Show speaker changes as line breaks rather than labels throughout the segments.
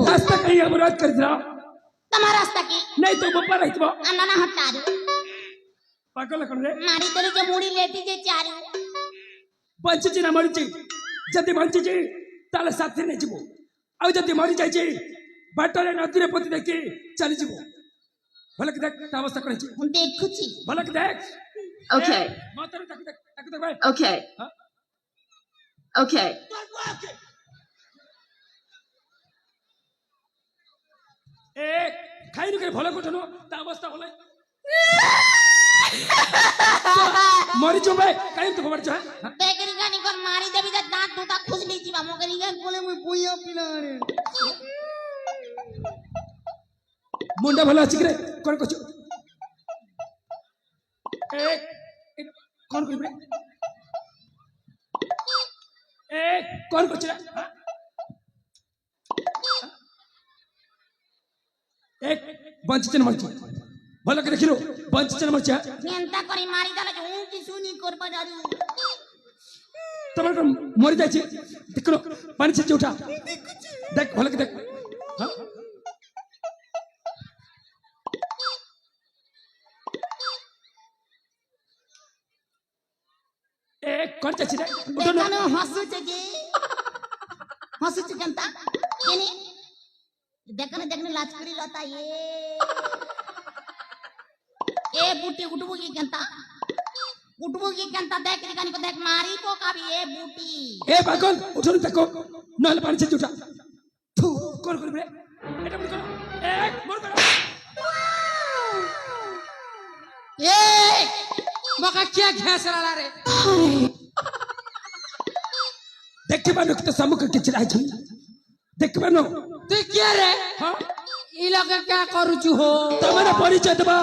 रास्ता कहीं अवरोध कर दिया
तुम्हारा रास्ता की
नहीं तो ऊपर रहित बा
अन्ना ना हटा दे
पागल कर रे
मारी तोरी के मुड़ी लेती जे चारी
बंची ना मरी जदि बंची ताले साथी नहीं जीवो आ जदि मरी जाई बाटरे नदी रे पति देखि चली जीवो भलक देख अवस्था करे छी
हम देखुची
भलक देख
Okay.
मातर देख भाई
Okay. Okay.
ए खाइ न करे भलो कोठनो ता अवस्था होले मरी जो भाई काई तो खबर छ
बेकरी गानी कर मारी देबी त दांत टूटा खुजली जीवा मोकरी गान बोले मुई पुइया पिलारे
मुंडा भलो अछि करे कोन कछु ए कौन करे ए कौन कछु एक बंचचन मरची भलो के देखिरो बंचचन मरची
चिंता करी मारी दाला जो ऊंची सुनी करबा दारू
तमर मरि जाय छी देखलो पानी से उठा देख भलो के देख हां ए कौन चाची रे
देखनो हसु चगे हसु चगंता केनी देखने लाज करी लता ए बूटी उठबो की केंता देख रे गानी को देख मारी को काबी ए बूटी
ए पागल उठो तको नहले पानी से उठा थू कौन करे एटा मत करो ए मोर करो
ए मका क्या घेसराला रे
देख बानो तो सम्मुख के चिल्लाइ छी देख बानो
तू क्या रे
हां
ई लगे क्या करूछु हो
तमरा परिचय देबा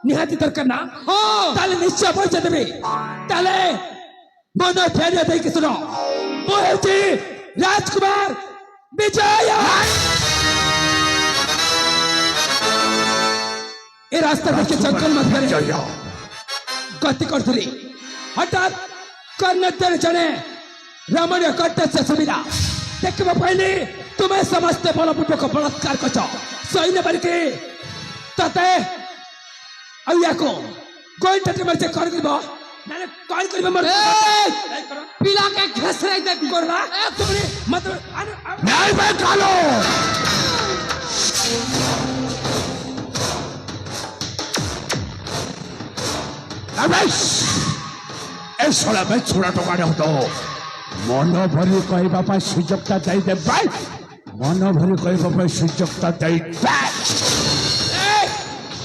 निहाती दरकार ना
हो
ताले निश्चय परिचय देबे ताले मनो फेरे दे के सुनो वो हेची राजकुमार विजय ए रास्ता देख के जंगल मत करे गति करथली हठात कर्णधर जने रमणीय कट्ट से सुविधा देखबा पहले तुम्हें समझते बोलो बुटो को बलात्कार कचो सैन्य बरके तते अइया को कोई टटे मरचे कर दिबो नाले कॉल करबे मर
पिला के घेसराई दे
करला ए तुमने मत
नहीं मैं कालो रमेश ए सोला में छोड़ा तो काढे होतो मन भरी कहबा पा सुजोगता दई दे भाई मन भरी कहबा पा सुजोगता दई दे
ए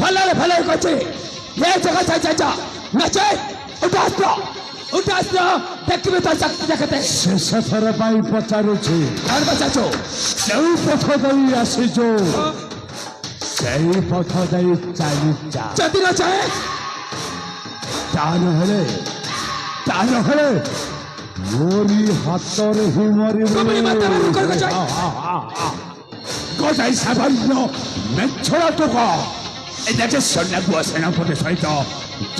भले कचे ये जगह जा नचे उठास देखबे तो शक्ति देखते
शेष थर पाई पचारू छी
और बचाचो
सेउ पथ दई आसी जो सेई पथ दई चाली जा
जदी न चाहे
तान हले मोरी हातर ही मरी
तुमरी माता में रुकर को जाए
गजाई साबन्नो मैं छोड़ा तो को ए देखे सन्ना को सेनापति सहित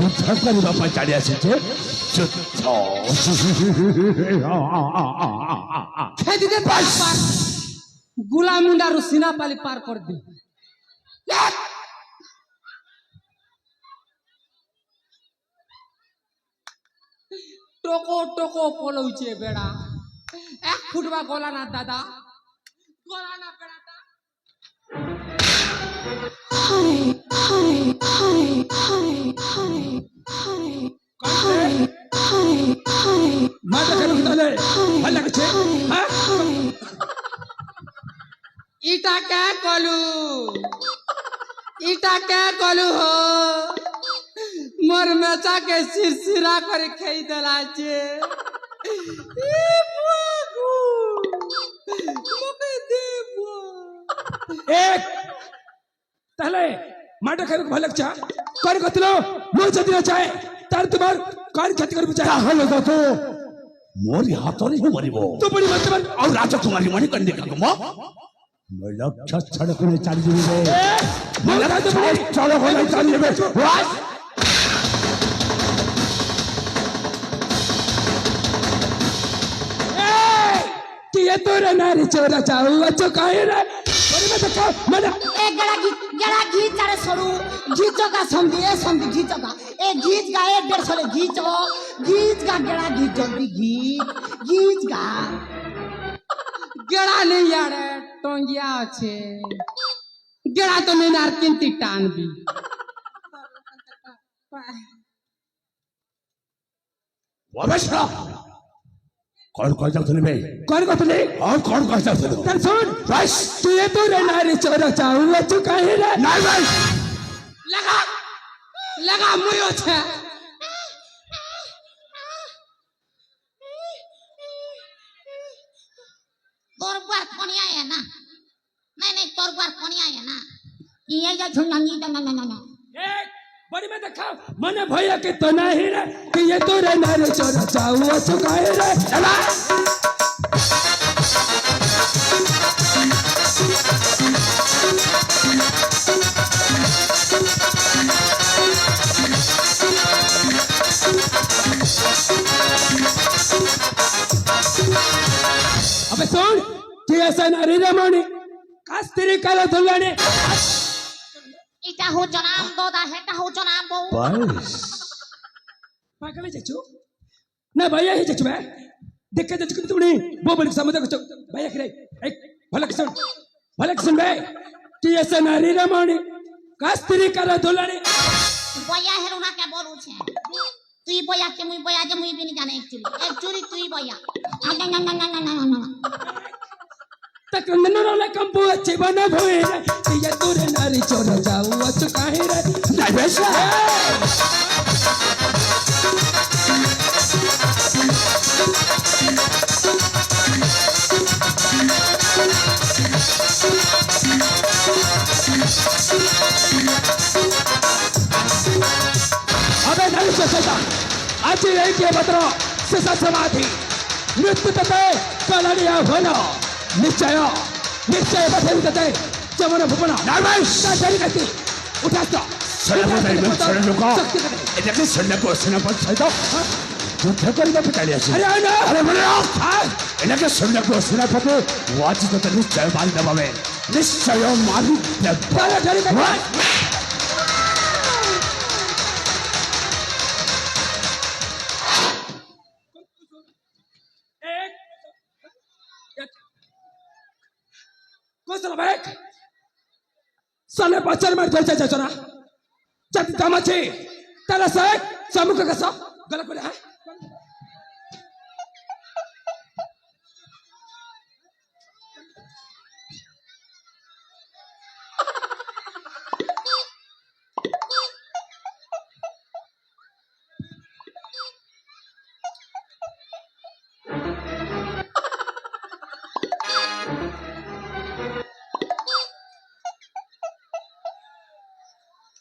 युद्ध करबा पई चाली आसी छे
खेदी दे पार गुलाम मुंडा रुसिना पाली पार कर दे टोको पलौचे बेड़ा एक फुटबा गोला ना दादा गोला ना बेड़ा
माता के रुकताले भला के छे हां
इटा क्या कलू हो मोर मेचा के सिरसिरा कर खेई देला छे
एक तहले माटा के भलक चा कर गतलो मो जदी न चाहे तार तुम्हार कौन खेती कर बुझा
हलो तो मोरी हातर ही मरिबो
तो बड़ी मतलब
और राजकुमारी मणि कन्या का मैं लक्ष्य छड़क में चल जीवे
मैं
चलो हो नहीं चल जीवे
ये तो रे नारी चोरा चाहू अच्छो काहे रे बड़ी में देखा मन
ए गड़ा गीत चारे सरू गीत का संधि गीत का ए गीत गा ए 150 गीत गा गड़ा गीत जल्दी गीत गा
गेड़ा नहीं यार टोंगिया আছে गेड़ा तो नहीं नार किंती टानबी
वाबेशा कौन जातले बे
कौन कहतले
और कौन जातले
तन सुन
बस
तू ये तो रे नारी चोरा चाहू अच्छो काहे रे
नहीं बस
लगा मुयो छे
तोर बार कोनिया है ना नहीं तोर बार कोनिया है ना ये जा झुंगी ना
एक बड़ी में देखा मन भैया के तो नहीं रे कि ये तो रे नारी चोरा चाहू अच्छो काहे रे चला अबे सुन कि ऐसा नारी रमणी कास्त्री काला धुलाने
इटा हो जनाम दोदा हेटा हो जनाम बो
बस
पागल जचू ना भैया ही जचू है देख के जचू तुमने वो बड़ी समुद्र को भैया करे एक भलक सुन बे कि ऐसा नारी रमणी कास्त्री काला धुलाने
बया हेरुना क्या बोलू छे तुई बया के मुई बया जे मुई भी नहीं जाने एक्चुअली तुई बया
तक ननरोले कंपू अच्छे बना भोए रे कि ये तो रे नारी चोरा जाऊ अच्छो काहे रे
नहीं बस
अबे नहीं सोचता आज ये के बतरो ससा समाधि नृत्य तते कलड़िया होना निश्चय बदल तते चमन भुवना
नहीं बस
डरी गति उठा तो
युद्ध करने पे चले अरे इनके सुनने को सुना पते वाची तो निश्चय मार दबावे निश्चय मारू
डरी गति कोसला बैक साले बच्चर में धोचा चचना जब कामाची त्याला साहेब समुख कसा गला कोले है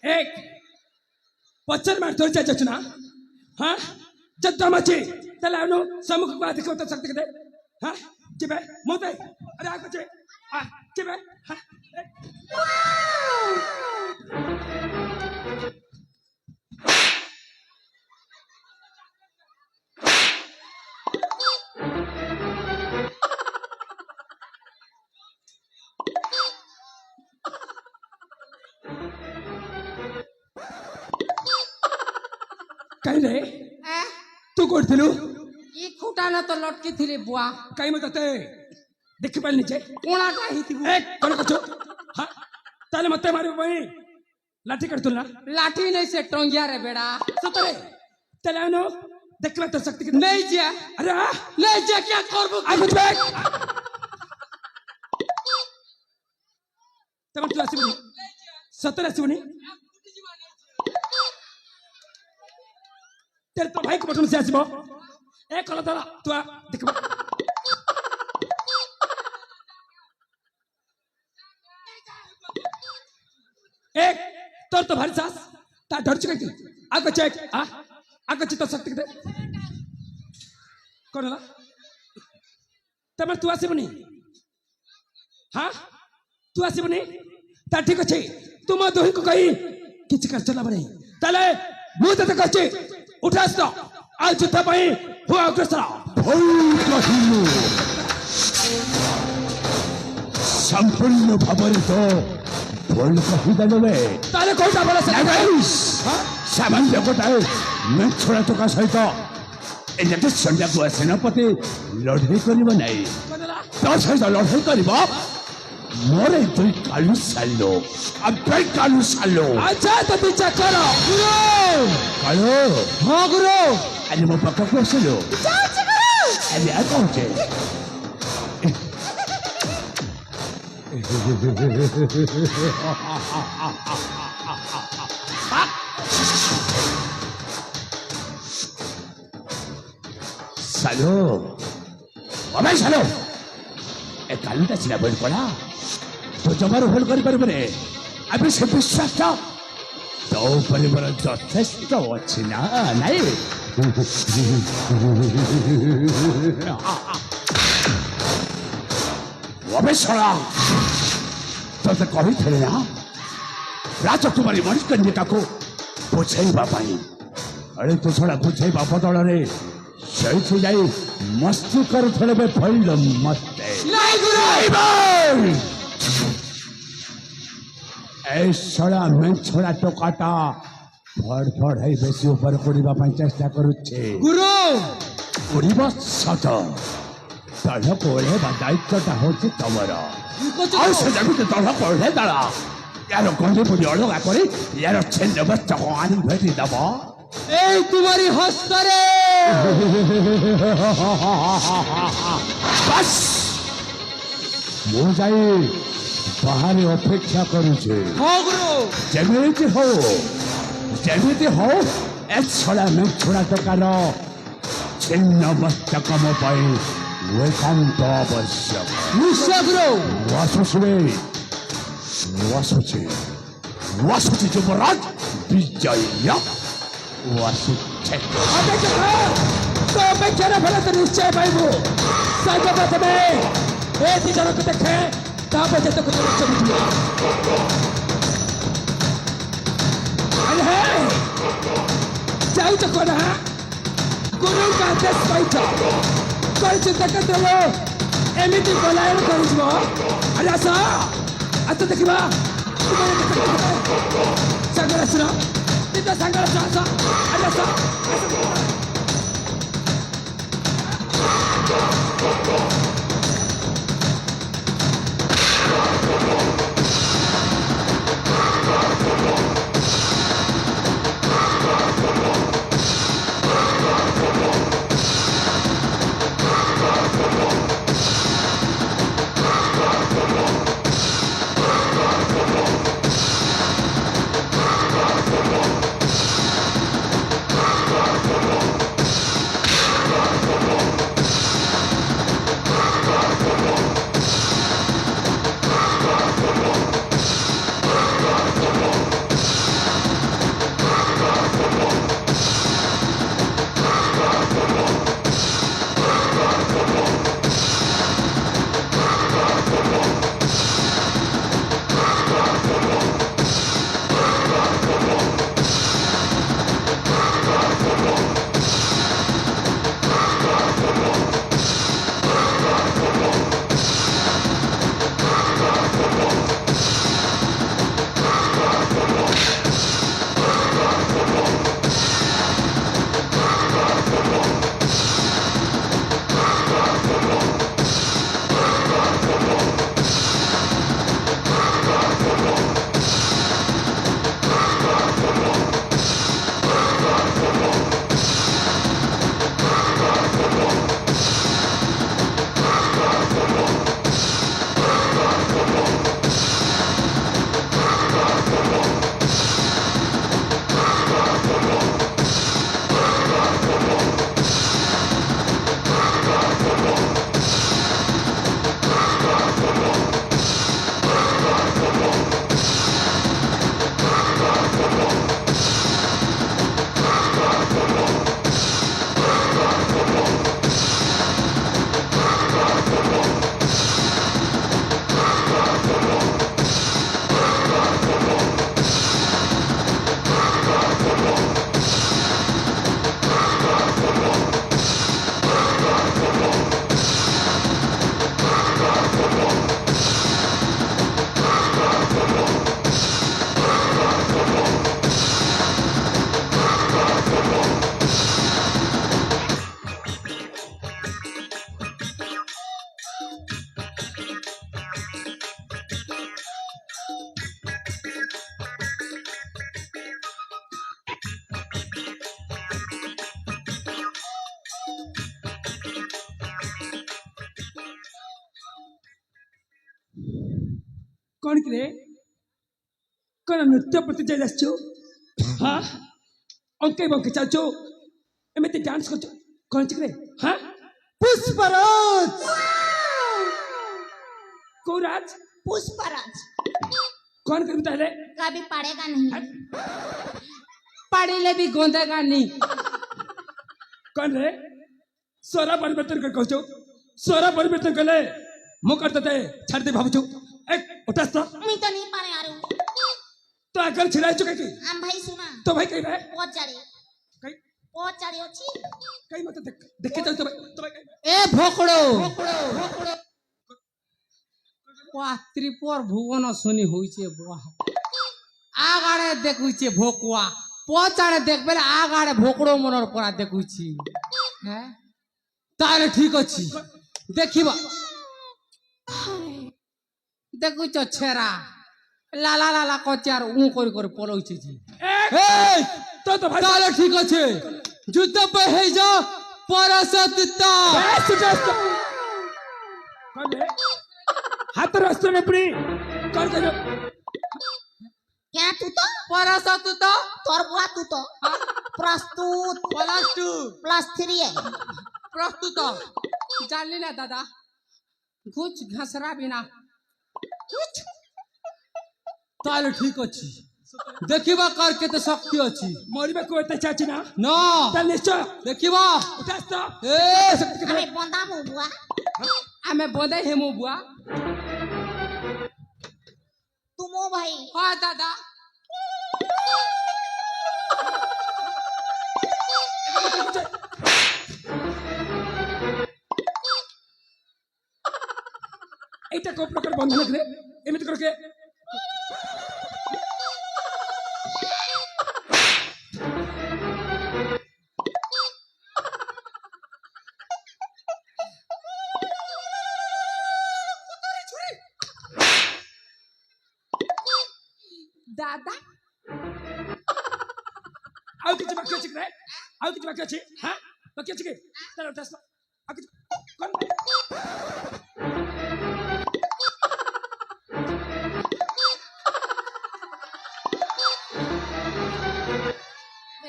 एक बच्चर में धोचा चचना हाँ जब कामाची त्याला अनु समुख को अधिक होता सकते कदे हाँ चिबे मोते अरे आग बचे हाँ चिबे हाँ कहीं रे तू कोड थिलू
ई खुटाना तो लटकी थिली बुआ
कहीं मत ते देख पाल नीचे
कोणाटा ही थी
एक कोण कचो हाँ ताले मत्ते मारे भाई लाठी कर तुलना
लाठी नहीं से टोंगिया रे बेड़ा
सतरे ताले अनु देख ले तो शक्ति
नहीं जा
अरे
नहीं जा क्या करबो
आ कुछ बैग तब तू आसीबनी सतरे आसीबनी तेरे तो भाई को बटन से आसीबो एक कला ताला तू आ देख एक तोर तो भारी सास ता डर चुके की आगो चेक आ आगो चितो शक्ति दे कोनला तमर तू आसीबनी हाँ तू आसीबनी ता ठीक अछि तुम दोही को कही किछ कर चला बने ताले मुंह ते कहछि उठास तो आज जुत्ता पई हो अग्रसर
भूल कहिलु সম্পূর্ণ ভাବରେ তো ভুল କହିଦେଲେ
ତାହେଲେ କୋଉଟା ଭଲ ସେ
ସାମାନ୍ୟ ଗୋଟାଏ ଛୋଡ଼ା ଟୋକା ସହିତ ଏ ଯେତେ ସନ୍ଧ୍ୟାକୁ ସେନାପତି ଲଢ଼େଇ କରିବ ନାହିଁ ତୋ ସହିତ ଲଢ଼େଇ କରିବ ମୋର ଏଇ ଦୁଇ କାଲୁ ସାଲୋ ଦୁଇ କାଲୁ ସାଲୋ
ଆଚ୍ଛା ତ ବିଚାର କର
କାଳୁ
ହଁ ଗୁରୁ
ଆଜି ମୋ ପାଖକୁ ଆସିଲୁ ଆଜି ଆଉ କହୁଛେ সালো অবাই সালো এ কালুটা ছিল বল পড়া তো জমার ভুল କରିପାରିବ রে আমি সে বিশ্বাসটা তো পরিবার যথেষ্ট ଅଛି না নাই অবেশরা তোতে କହିଥିଲେ ନା ରାଜକୁମାରୀ ମଣିକନ୍ୟାକୁ ବୁଝେଇବା ପାଇଁ ଆରେ ତୁ ଛଡ଼ା ବୁଝେଇବା ବଦଳରେ ସେଇଠି ଯାଇ ମସ୍ତି କରୁଥିଲେ ବେ ଫଳିଲ ମତେ এই ছড়া মেছড়া টোকাটা ফড় ফড় ହେଇ ବେଶୀ ଉପରେ ପଡ଼ିବା ପାଇଁ ଚେଷ୍ଟା କରୁଛେ
ଗୁରୁ
ଉଡ଼ିବ ସତ ତଳକୁ ଓହ୍ଲେଇବା ଦାୟିତ୍ୱଟା ହଉଛି ତମର ଆଉ ସେ ଯେମିତି ତଳକୁ ଓହ୍ଲେଇ ଦେଲା यार गंडे पुरी अलगा करे यार छेन बच्चा को आनी भेटी दब
এই তোমারই হস্তরে
बस ମୁଁ ଯାଇ ବାହାରେ ଅପେକ୍ଷା କରୁଛି
ହଁ ଗୁରୁ
ଯେମିତି ହଉ ଏ ଛଡ଼ା ଛଡ଼ା ଟୋକାର ଛିନ୍ନ ମସ୍ତକ ମୋ ପାଇଁ ଏକାନ୍ତ ଆବଶ୍ୟକ
নিশ্চয় গুরু
वासुची युवराज विजय वासुचे
तो अपेक्षा फल तो निश्चय पाइबू सर्वप्रथमे ए दी जनक देखे तापर जत को निश्चय बुझिबो अरे हे जाऊ तो कोना गुरु का आदेश पाइछ कोई चिंता करते हो एमिति पलायन करिसबो अरे आसा आता देखिबा सागर सुना तिता सागर आसा अरे आसा कौन करे कौन नृत्य प्रतियोगिता जाचो हाँ अंके बंके चाचो एमती डांस करचो कौन करे हाँ
पुष्पराज
कौराज
पुष्पराज
कौन करे ताले
कभी पड़ेगा नहीं
पढ़ी ले भी गोंदेगा नहीं
कौन रे सोरा परिवर्तन कर कहचो सोरा परिवर्तन कले मु करते थे छाड़ दे भाबचो एक उठास तो
मैं तो नहीं पारे आ रही हूँ
तो अगर छिड़ाई चुके की
हम भाई सुना
तो भाई कहीं रहे
बहुत चारी
कहीं
बहुत चारी अच्छी
कहीं मत देखे चल तो भाई कहीं
ए भोकड़ो वाह त्रिपुर भुवन শুনি হইছে বাহ আগাড়ে দেখুইছে ভোকুয়া পচাড়ে দেখবেলে আগাড়ে ভোকড়ো মনর পড়া দেখুইছি হ্যাঁ তাহলে ঠিক আছে দেখিবা দেখুইছ ছেড়া লালা লালা কচার উ করে করে পলউছি জি এই
तो भाई
তাহলে ঠিক আছে যুদ্ধ পে হই যাও পরসতিতা
बस उठास तो कौन रे हाथ रास्ते में पड़ी कौन करे
क्या तू तो
পরসতিতা
तोर बुआ तू तो प्रस्तुत
প্লাস 2
+3 है
প্রস্তুত জানলি না দাদা ঘুচ ঘাসরা বিনা তাহলে ঠিক আছে দেখিবা কার কেতে শক্তি আছে
मोरी में कोई चाची ना
না
चल निश्चय
দেখিবা
उठास तो
এ
हमें बंदा मु बुआ
আমি বদে হেমু বুয়া
तुमो भाई
হ্যাঁ দাদা
এইটা কোন প্রকার বন্ধ লাগলে এমনি করে
দাদা
ଆଉ କିଛି ବାକି ଅଛି କି ରେ ଆଉ କିଛି ବାକି ଅଛି ହଁ ବାକି ଅଛି କି ତାର ଉଠାସ ଆଉ କିଛି କଣ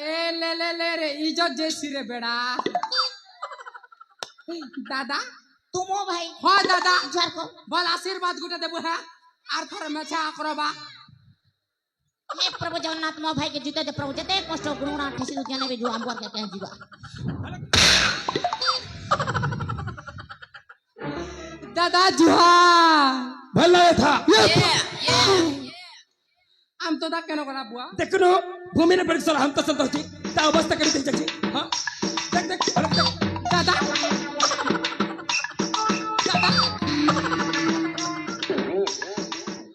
এ লে রে ইজ্জত জেসি রে বেড়া দাদা
तुमो भाई
হ্যাঁ দাদা
ঝাড় को
বল আশীর্বাদ গুটা দেবো হ্যাঁ আর থরে মেছা করবা
हे प्रभु जगन्नाथ मो भाई के जीते दे प्रभु जते कष्ट गुणा ठेसी दुनिया ने भी जो हमवर के कह जीवा
दादा जुहार
ଭଲ था
आम तो दा केन करा बुआ
देखनो भूमि ने परीक्षा हम तो संत होची ता अवस्था करी देई जाची हां देख देख अरे देख
दादा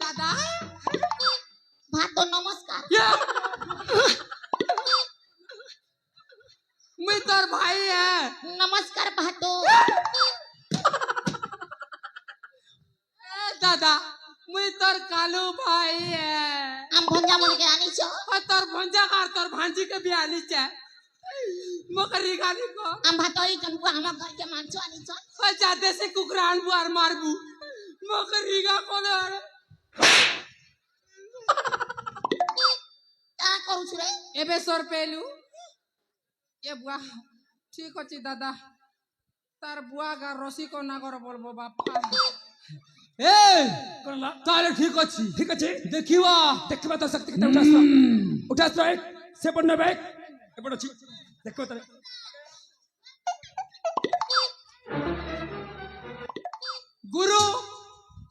दादा
भात तो नमस्कार
ये मैं तोर भाई है
नमस्कार भातो
ए दादा मैं तोर कालू भाई है
हम भंजा मन के आनी छ
और तोर भंजा कार तोर भांजी के भी आनी चे मकरी गाली को
हम भातोई जमको हम घर के मानछो आनी छ
और जाते से कुकरान बुआर मारबू मकरी गा कोले
ता करू छु रे
एबे सोर पेलू ए बुआ ठीक अछि दादा तार बुआ गा रसी को ना कर बोलबो बापा ए
करला
ताले ठीक अछि
ठीक আছে
देखिवा
देखबा तो शक्ति के उठास तो एक से पड़ने बैक ए पड़ अछि देखो तारे
गुरु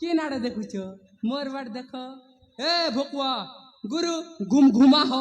की नाडे देखुछो मोर बाट देखो ए भोकुआ गुरु घुम घुमा हो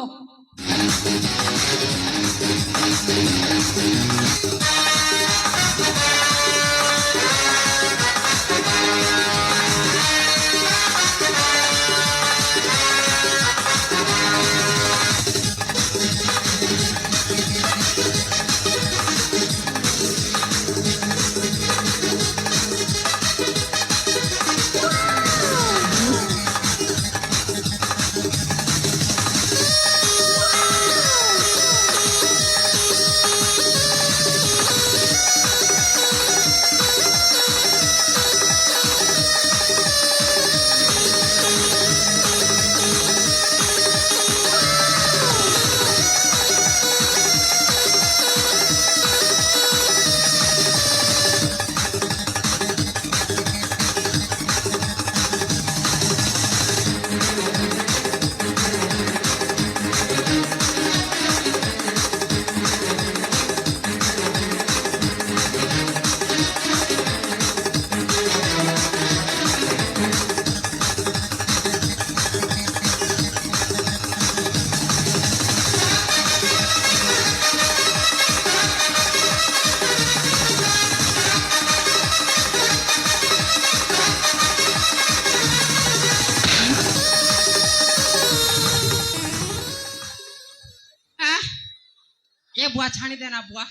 बुआ छाणी देना बुआ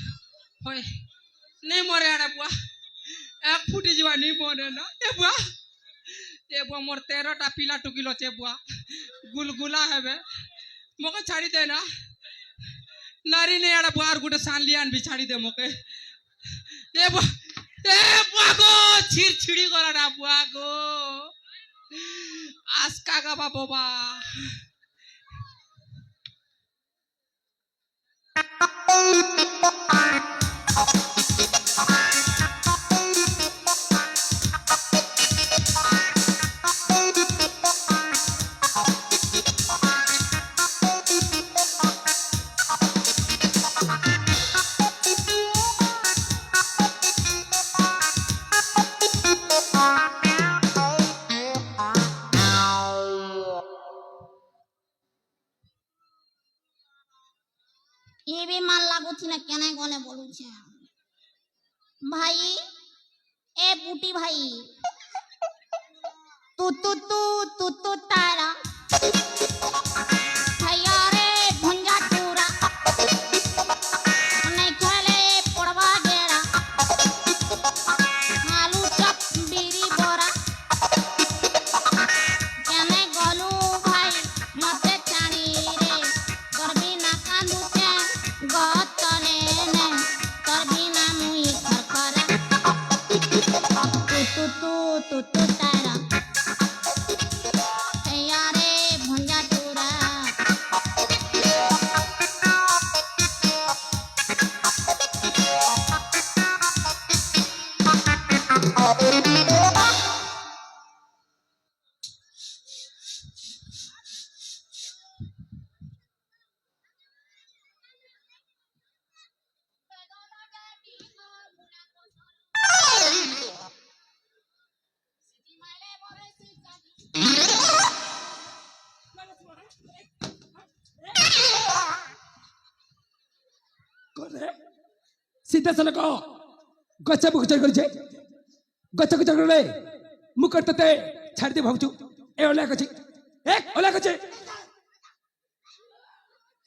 होय नहीं मरे आड़े बुआ एक फुटी जीवा नहीं मरे ना ए बुआ मोर 13टा पिला टुकिलो छे बुआ गुलगुला हेबे मोके छाड़ी देना नारी ने आड़े बुआ और गुटे सानलियान भी छाड़ी दे मोके ए बुआ गो छिड़ी गला ना बुआ गो आस्का गा बाबा
ये भी मान लागू थी ना केने कोने बोलू छे भाई ए बूटी भाई तू तारा भैया रे भुंजा चूरा नहीं खेले पड़वा गेरा आलू चप बीरी बोरा केने गोलू भाई मते चाणी रे करबी ना कांदू छे गतने ने करबी ना मुई खरखरा तू तारा भैया रे भुंजा चूरा
सीधा सलक गच्छ बुगचर करछे गच्छ गुचर करले मुकर तते छाड़ दे भावचु ए ओला कछि एक ओला कछि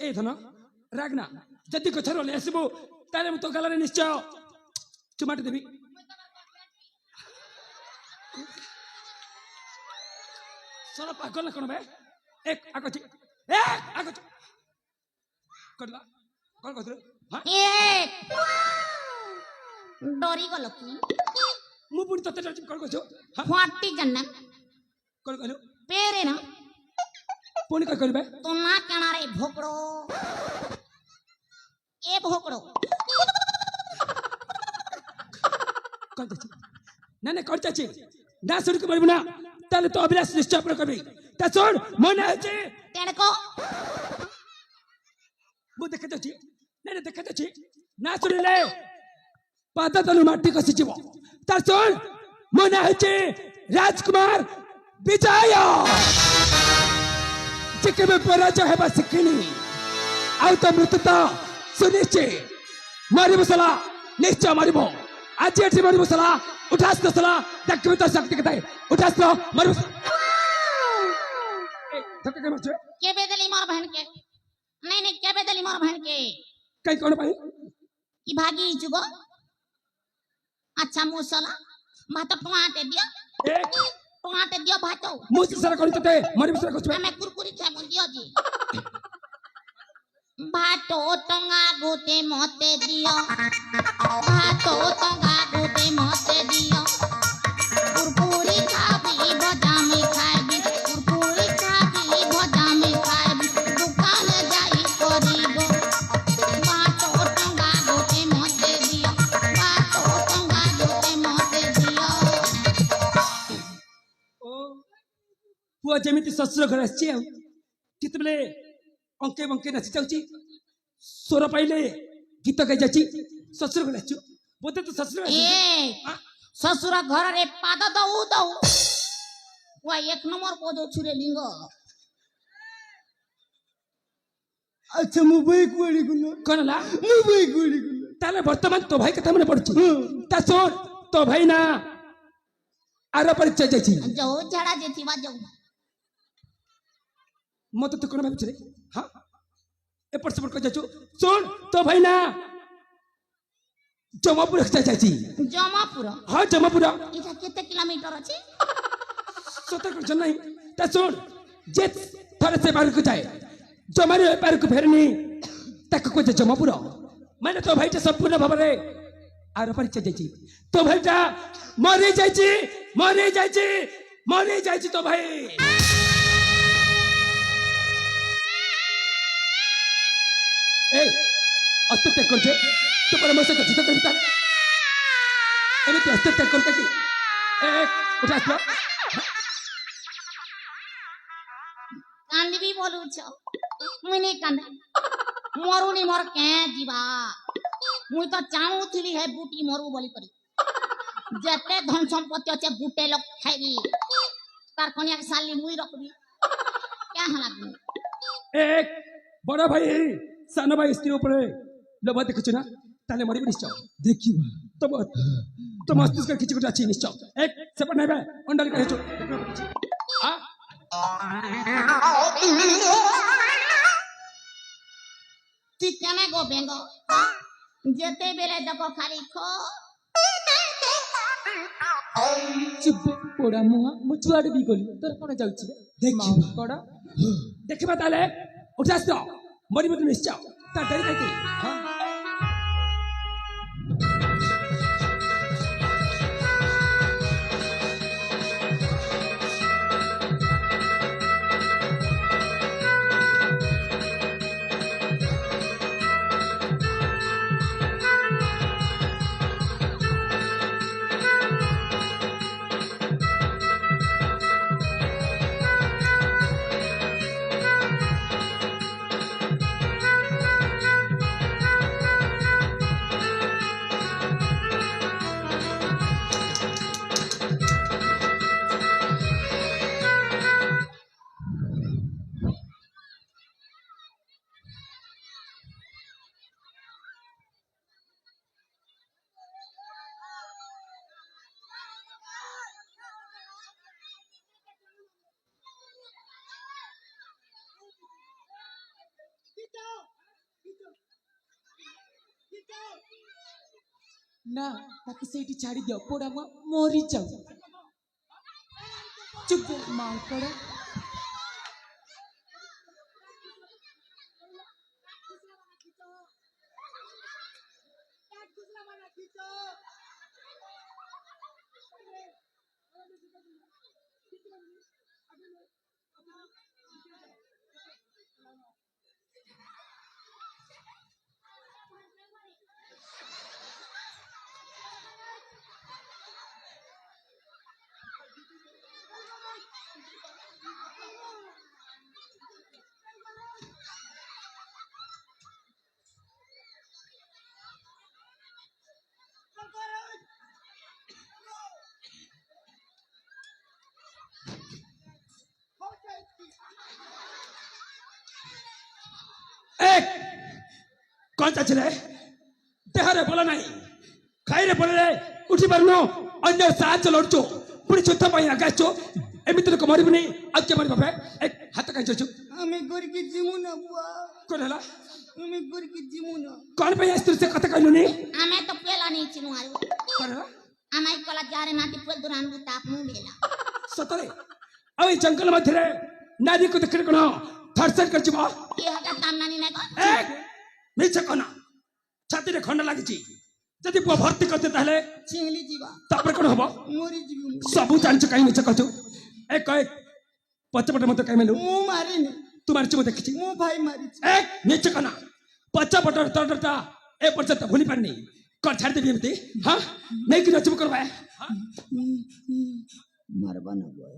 ए धन रागना जति गच्छर ले आसीबो ताले तो गलारे निश्चय चुमाटी देबी सोला पागल कोन बे एक आकछि करला कोन कथरे हां
ए डोरी गलो की
मु पुनी तते डर कोन कछो हां
फाटी गन्ना
कोन कहलो
पेरे ना
पुनी का करबे
तो ना केना रे भोकड़ो ए भोकड़ो
कोन कछि ना कोन चाची ना सुन के मरबना ताले तो अभिलाष निश्चय पर करबी ता सुन मन आछे
तेरे को
मु देखे छी ना देखे छी ना सुनिले पाता तनु माटी कसी जीव तार सुन मन आछे राजकुमार विजय चिके में पराजय हेबा सिखिनी आउ तो मृत्यु सुनिश्चित मारिबो सला निश्चय मारिबो आज एठी मारिबो सला उठास तो सला देखबे तो शक्ति कताई उठास तो मारिबो ए धक्का के मरछे
के बेदली मोर बहन के नहीं के बेदली मोर बहन के
कई कोन भाई
की भागी जुगो अच्छा मुसला भात टमाटे दियो
एक
टमाटे दियो भातो
मुझ सारा करी तते मारिबो सला कुछ
हमें कुरकुरी खाए बोल दियो जी भातो टंगा गोते मोते दियो भातो टंगा गोते मोते दियो कुरकुरी खाबी बदामी खाबी कुरकुरी खाबी बदामी खाबी दुकान जाई करिबो भातो टंगा गोते मोते दियो भातो टंगा गोते मोते दियो
ओ पुआ जेमिति ससुर घर आछि कितबले अंके बंके नाची जाउची सोर पाइले गीत गाई जाची ससुर घर आछु बोते तो ससुर
ए ससुर घर रे पाद दऊ दऊ वा एक नंबर को दो छुरे लिंग
अच्छा मुंबई कोड़ी गुलो कोनला मुंबई कोड़ी गुलो ताले वर्तमान तो भाई कथा मने पड़छु ता सोर तो भाई ना आरो परिचय जाची
जो झाड़ा जेथी बा जो
मत तो कोन भाई रे हां एपट सेपट कर जाचु सुन तो भाई ना जमापुर जाई
जमापुर
हां जमापुर
इटा केते किलोमीटर अछि
सतर कर नहीं ता सुन जे थरे से बाहर को जाए जमारे बाहर को फेरनी तक को जमापुर मैंने तो भाई संपूर्ण भाव रे आर परिचय जाई तो भाईटा मरी जाई तो भाई ए अस्तित्व करछे तो परमेश्वर से कथित करता एमिति अस्तित्व करता कि ए उठा आसलो
कांदबी बोलू छ मुनी कांद मरुनी मोर के जीवा मुई तो चाहूथिली है बूटी मरु बोली करी जते धन संपत्ति अछि बूटे लोग खाइबी तार कनिया के साली मुई रखबी क्या हला
एक बड़ा भाई सानो भाई स्त्री ऊपर लोभ देखछु ना ताले मरी निश्चय देखिबा तो मस्तिष्क किछि गुटा अछि निश्चय एक सेपट नै बे अंडल कहै छु आ
ती केना गो बेंगो जेते बेले देखो खाली खो
चुप पोड़ा मुहा मुचुआड़ भी गली तोर कोन जाउछि देखिबा कोड़ा
देखिबा ताले उठास तो मरी मत निश्चय ता डरी कहती हां
ना ताके सेठी छाड़ी दियो पोड़ा मुहा मोरी जाऊ चुप मां कोड़ा
एक कौन सा चले तेहरे बोला नहीं खाइरे बोले उठी बरनो अन्य साथ चलोड़चो पुरी चुत्ता पाई आगाचो एमिति को मरी बनी आज के मरी बापे एक हाथ का चोचो
हमें गुर की जीमुना बुआ
कौन हला
हमें गुर की जीमुना
कौन पे स्त्री से कथा कहलु नी
हमें तो पेला नहीं चिमु आरु
कौन हला
हमें कला जारे नाटी पेल दुरान बुता मु मेला
सतरे अई जंगल मध्य रे नादी को देखरे कोन थरसर कर जिबा
ये हटा तामनानी नै को
एक मिछ कोना छाती रे खंड लागिची जदि पुआ भर्ती करते ताहले
चिंगली जीवा
तापर कोन हबो
मोरी जीवी
सबु जानछ काई मिछ कहतो एक पचपट मत काई मेलु
मु मारी ने
तू मारछ मत देखिची
मु भाई मारी
एक मिछ कोना पचपट तडटा ए पर्यंत भूली पानी कर छाड़ देबी एमती हां नहीं कि नचब करबा
मरबा न बुआ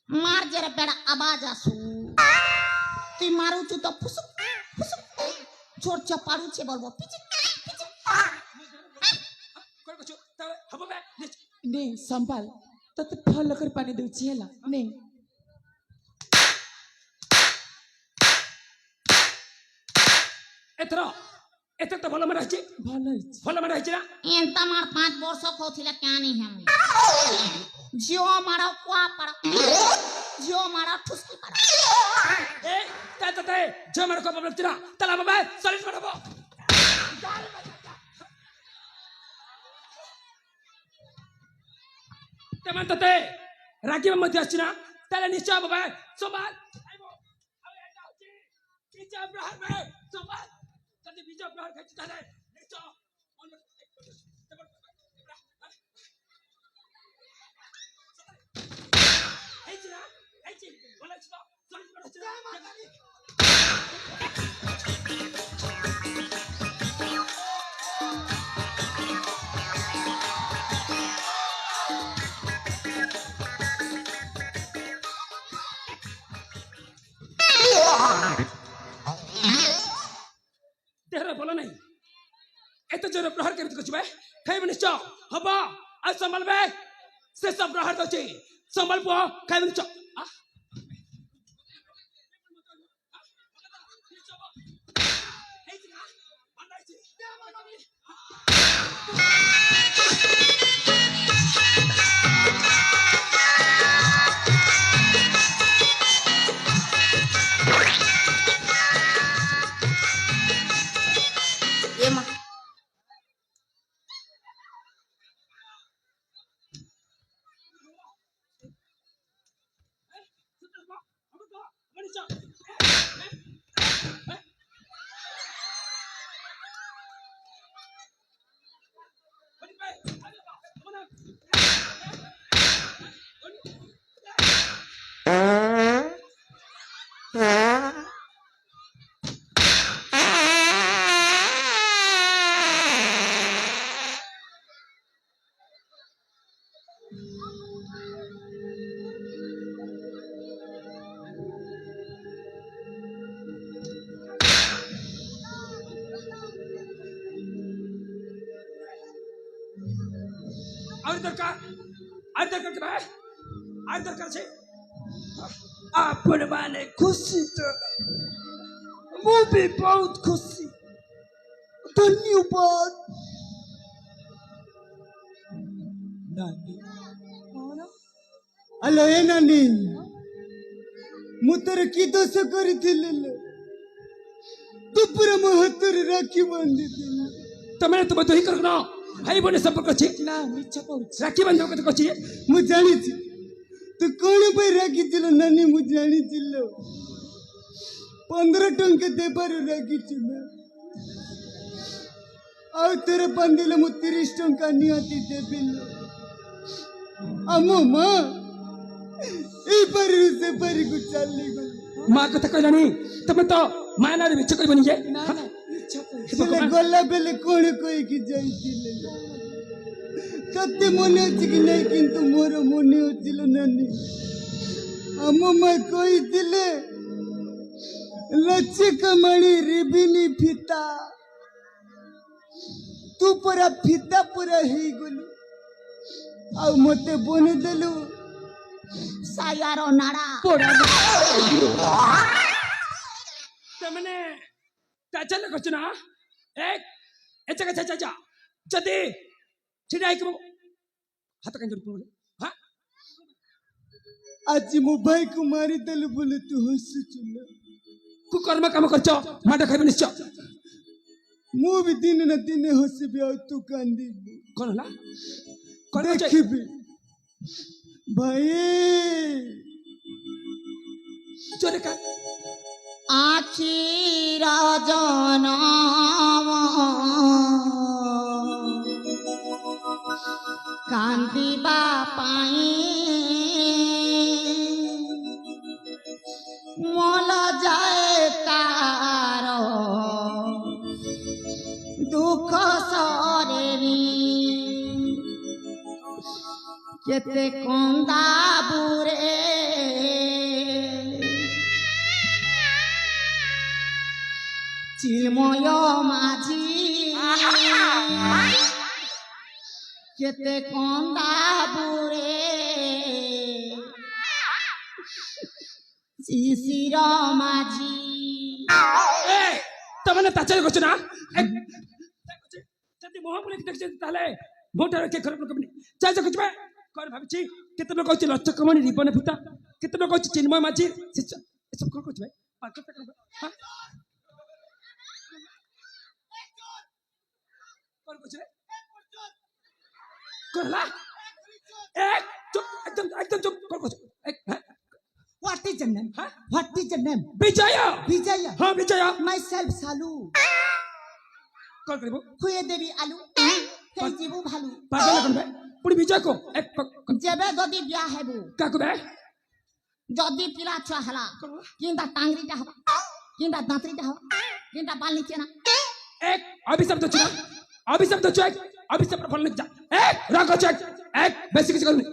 मार जरा बेड़ा आवाज आसू तू मारू तू तो फुसु फुसु छोट चपाड़ू छे बोलबो पिच पिच
कर कछु तले हबो बे
ने संभाल तते फल कर पानी देउछि हैला ने
एथरा এতে তো ভালো মারা হচ্ছে
ভালো হয়েছে
ভালো মারা হচ্ছে না
এনতা মার 5 বর্ষ কইছিলে কেন হেম জিও মারা কোয়া পাড়া জিও মারা ঠুসকি পাড়া
এই তাতে জমার কপ লাগছে না তাহলে বাবা সলিড বানাবো তেমন তাতে রাগিবার মধ্যে আসছে না তাহলে নিশ্চয় বাবা সবার বিজয় প্রহার সবার যদি বিজয় প্রহার খাইছে তাহলে নিশ্চয় এইছি না এইছি বলে ছিল সলিড বানাচ্ছে না तेरे बोला नहीं एत जोर प्रहार के कुछ बे खाइब निश्चय हबा आ संभल बे से सब प्रहार तो ची संभल पो खाइब निश्चय
এমা
আর দরকার কে ভাই আর দরকার আছে আপন মানে খুশি তো ମୁଁ ବି ବହୁତ ଖୁସି ଧନ୍ୟବାଦ
ନାନୀ
ଆଲୋ ଏ ନାନୀ ମୁଁ ତୋର କି ଦୋଷ କରିଥିଲି ଲୋ ତୁ ପୁରା ମୋ ହାତରେ ରାକ୍ଷୀ ବାନ୍ଧିଥିଲୁ
ତମେ ତୁମ ଦୁଇ କର ଭାଇ ଭଉଣୀ ସମ୍ପର୍କ ଅଛି
ନା ମିଛ କହୁଛି
ରାକ୍ଷୀ ବାନ୍ଧିବ କଥା କହୁଛି
ମୁଁ ଜାଣିଛି ତୁ କଣ ପାଇଁ ରାଗିଥିଲୁ ନାନୀ ମୁଁ ଜାଣିଛି ଲୋ 15 ଟଙ୍କା ଦେବାରୁ ରାଗିଛୁ ନା ଆଉ ତୋର ବାନ୍ଧିଲେ ମୁଁ 30 ଟଙ୍କା ନିହାତି ଦେବି ଲୋ ଆମ ମା এই ପାରିରୁ ସେ ପାରିକୁ ଚାଲିଗଲା
ମା କଥା କହିଲାଣି ତମେ ତ ମା ନାଁରେ ମିଛ କହିବନି ଯେ
ନା ନା ମିଛ କହୁଛି
ସେ ଗଲା ବେଲେ କଣ କହିକି ଯାଇଥିଲେ ତତେ ମନେ ଅଛି କି ନାହିଁ କିନ୍ତୁ ମୋର ମନେ ଅଛି ଲୋ ନାନୀ ଆମ ମା କହିଥିଲେ ଲଛେ କମାଣି ରିବିନି ଫିତା ତୁ ପୁରା ଫିତା ପୁରା ହେଇଗଲୁ ଆଉ ମତେ ବନେଇଦେଲୁ
ସାୟାର ନାଡା
ତମାନେ ତାଚଲ କରୁଛ ନା ଏକ ଏଚକା ଚା ଚା ଯଦି ଛିଡ଼ା ହେଇକି ହାତ କାଇଁ ଯୋଡ଼ି ପଡିଲେ ହଁ
ଆଜି ମୋ ଭାଇକୁ ମାରିଦେଲୁ ବୋଲି ତୁ ହସୁଛୁ ନା
କୁକର୍ମ କାମ କରୁଛ ମାଡ଼ ଖାଇବ ନିଶ୍ଚୟ
ମୁଁ ବି ଦିନେ ନା ଦିନେ ହସିବି ଆଉ ତୁ କାନ୍ଦିବୁ
କଣ ହେଲା କଣ କହୁଛ?
ଦେଖିବି ଭାଇ
ଜୋରେ କା
আখির জনম কান্দিবা পাই মল যায় কার দুঃখ সরে কেতে কন্দা বুরে চিন্ময় মাঝি কেতে কন্দা বুড়ে শিশির মাঝি
ତମାନେ ତାଚାର କରୁଛ ନା ଯଦି ମୁହଁ ବୁଲେଇକି ଦେଖିଛନ୍ତି ତାହେଲେ ମୋଠାରୁ କିଏ ଖରାପ ଲୋକନି ଚାଲ ଯିବା କଣ ଭାବିଛି କେତେ ଲୋକ ଅଛି ଲଚକମଣି ରିବନ ଫିତା କେତେ ଲୋକ ଅଛି ଚିନ୍ମୟ ମାଝି ଏସବୁ କଣ କରୁଛି ଭାଇ କଣ କରୁଛି କଣ ହେଲା ଚୁপ একদম চুপ কর করছ
What is your name? What is your name?
Bijoy
Vijaya.
হ্যাঁ বিজয়
Myself Salu.
কল করিব
খুয়ে দেবি আলু হেই জীবু ভালু
পাগল কোন বে পুরি বিজয় কো এক
যেবে যদি বিয়া হেবু
কাকু বে
যদি পিলা ছুয়া হেলা কিংবা টাংরিটা হবা কিংবা দাঁতরিটা হবা কিংবা বাল নিচে না
এক অভিশাপ তো ছিল অভিশাপ তো চেক অভিশাপ ফল যা এক রাখো চেক এক বেশি কিছু করনি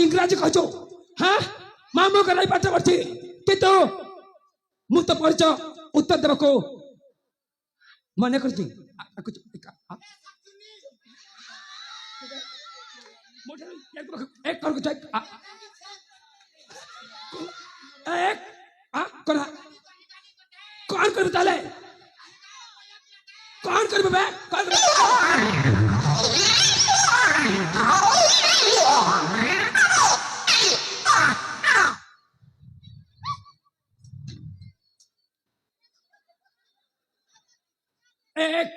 ইংরাজি কইছো হ্যাঁ মামু গলাই পাঠ করছি কিন্তু মু তো পড়ছ উত্তর দেবকো মনে করছি এক কর চেক এক করা कौन कर ताले कौन कर बे कौन कर एक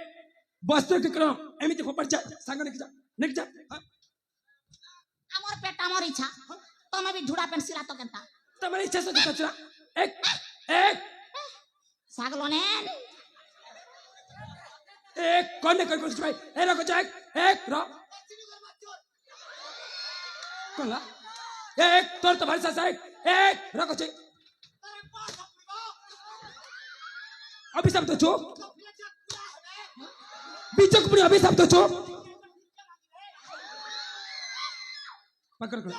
बस्तर के करो एमिति फोपड़ जा संग निक जा
আমার পেট আমার ইচ্ছা তুমি বি ঝুড়া পেন সিলা তো কেনতা
तुम्हारी इच्छा से कचरा एक एक
সাগলনেন
एक कौन ने कर भाई ए रखो चेक एक रो कौन ला एक तोर तुम्हारे साथ एक रखो चेक अभी सब तो चुप बीचक पुरी अभी सब तो चुप पकड़ कर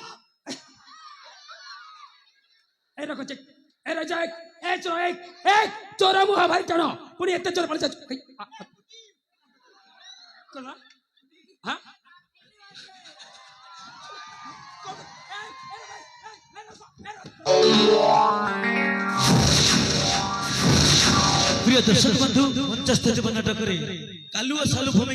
ए रखो चेक ए रजा एक चोरा मुहा भाई टाणो पुरी एते चोर पड़ जा कला हां
प्रिय दर्शक बंधु मंचस्थ जीवन नाटक कालुआ सालु भूमि